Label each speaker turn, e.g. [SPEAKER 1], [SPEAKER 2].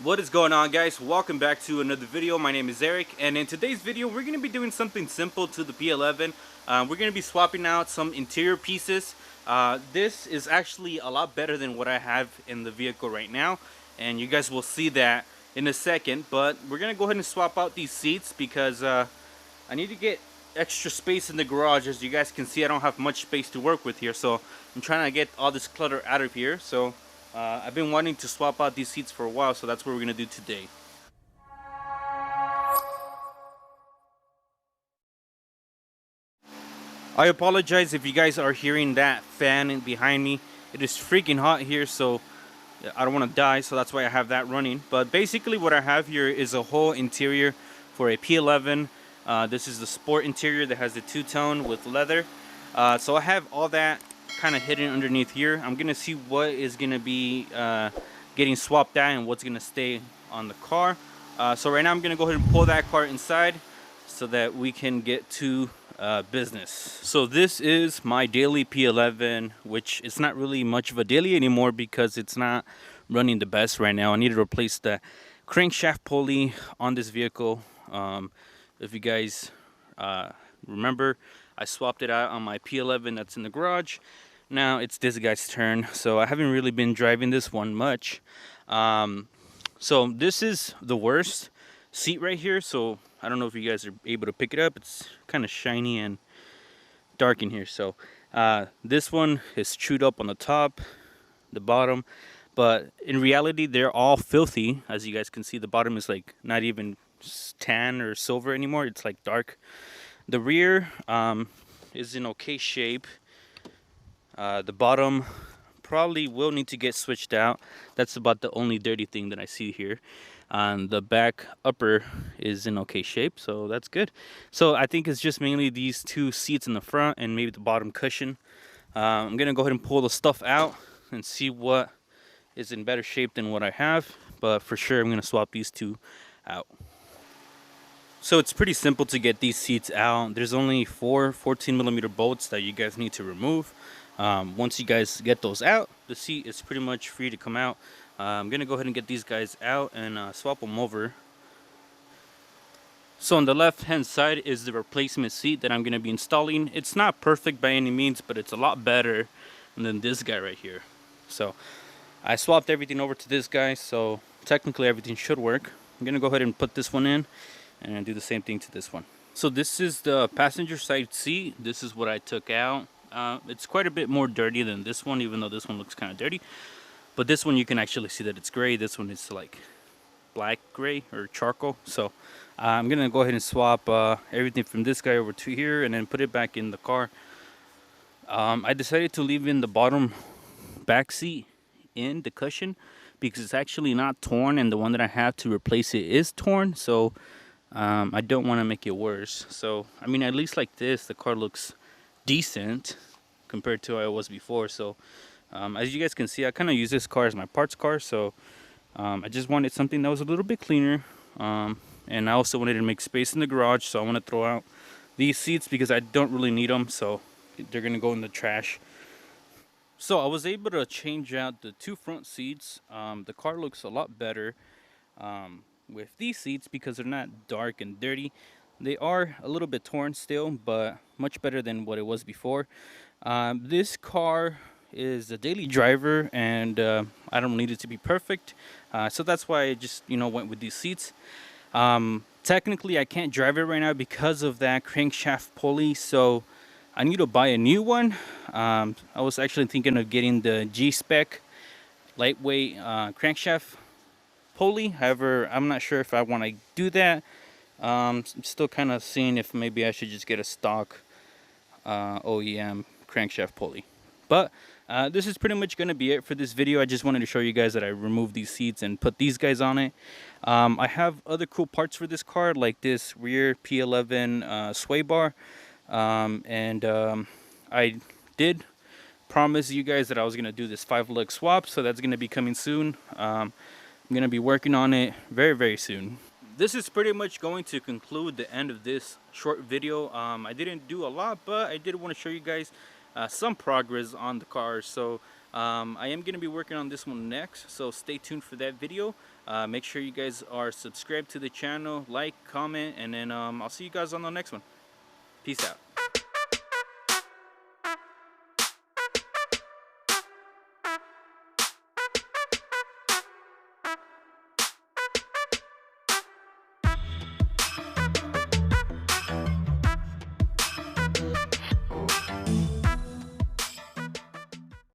[SPEAKER 1] What is going on, guys? Welcome back to another video. My name is Eric, and in today's video we're going to be doing something simple to the P11. We're going to be swapping out some interior pieces. This is actually a lot better than what I have in the vehicle right now, and you guys will see that in a second. But we're going to go ahead and swap out these seats because I need to get extra space in the garage. As you guys can see, I don't have much space to work with here, so I'm trying to get all this clutter out of here. So I've been wanting to swap out these seats for a while, so that's what we're gonna do today. I apologize if you guys are hearing that fan behind me. It is freaking hot here, so I don't want to die, so that's why I have that running. But basically what I have here is a whole interior for a P11. This is the sport interior that has the two-tone with leather. So I have all that kind of hidden underneath here. I'm gonna see what is gonna be getting swapped out and what's gonna stay on the car. So right now I'm gonna go ahead and pull that car inside so that we can get to business. So this is my daily P11, which is not really much of a daily anymore because it's not running the best right now. I need to replace the crankshaft pulley on this vehicle. If you guys remember, I swapped it out on my P11 that's in the garage. Now it's this guy's turn, so I haven't really been driving this one much. So this is the worst seat right here, so I don't know if you guys are able to pick it up. It's kind of shiny and dark in here. So this one is chewed up on the top, the bottom, but in reality they're all filthy. As you guys can see, the bottom is like not even tan or silver anymore. It's like dark. The rear is in okay shape. The bottom probably will need to get switched out. That's about the only dirty thing that I see here. The back upper is in okay shape, so that's good. So I think it's just mainly these two seats in the front and maybe the bottom cushion. I'm gonna go ahead and pull the stuff out and see what is in better shape than what I have, but for sure I'm gonna swap these two out. So it's pretty simple to get these seats out. There's only 4 14mm bolts that you guys need to remove. Once you guys get those out, the seat is pretty much free to come out. I'm gonna go ahead and get these guys out and swap them over. So on the left hand side is the replacement seat that I'm gonna be installing. It's not perfect by any means, but it's a lot better than this guy right here. So I swapped everything over to this guy, so technically everything should work. I'm gonna go ahead and put this one in and do the same thing to this one. So this is the passenger side seat. This is what I took out. It's quite a bit more dirty than this one, even though this one looks kind of dirty. But this one you can actually see that it's gray. This one is like black gray or charcoal. So I'm gonna go ahead and swap everything from this guy over to here and then put it back in the car. I decided to leave in the bottom back seat in the cushion because it's actually not torn, and the one that I have to replace it is torn. So I don't want to make it worse. So I mean, at least like this, the car looks decent compared to how it was before. So as you guys can see, I kind of use this car as my parts car, so I just wanted something that was a little bit cleaner, and I also wanted to make space in the garage, so I want to throw out these seats because I don't really need them, so they're gonna go in the trash. So I was able to change out the two front seats. The car looks a lot better with these seats because they're not dark and dirty. They are a little bit torn still, but much better than what it was before. This car is a daily driver, and I don't need it to be perfect. So that's why I just, went with these seats. Technically, I can't drive it right now because of that crankshaft pulley, so I need to buy a new one. I was actually thinking of getting the G-Spec lightweight crankshaft pulley. However, I'm not sure if I want to do that. I'm still kind of seeing if maybe I should just get a stock OEM crankshaft pulley. But this is pretty much going to be it for this video. I just wanted to show you guys that I removed these seats and put these guys on it. I have other cool parts for this car, like this rear P11 sway bar. I did promise you guys that I was going to do this 5-lug swap, so that's going to be coming soon. I'm going to be working on it very, very soon. This is pretty much going to conclude the end of this short video. I didn't do a lot, but I did want to show you guys some progress on the car. So I am going to be working on this one next, so stay tuned for that video. Make sure you guys are subscribed to the channel, like, comment, and then I'll see you guys on the next one. Peace out.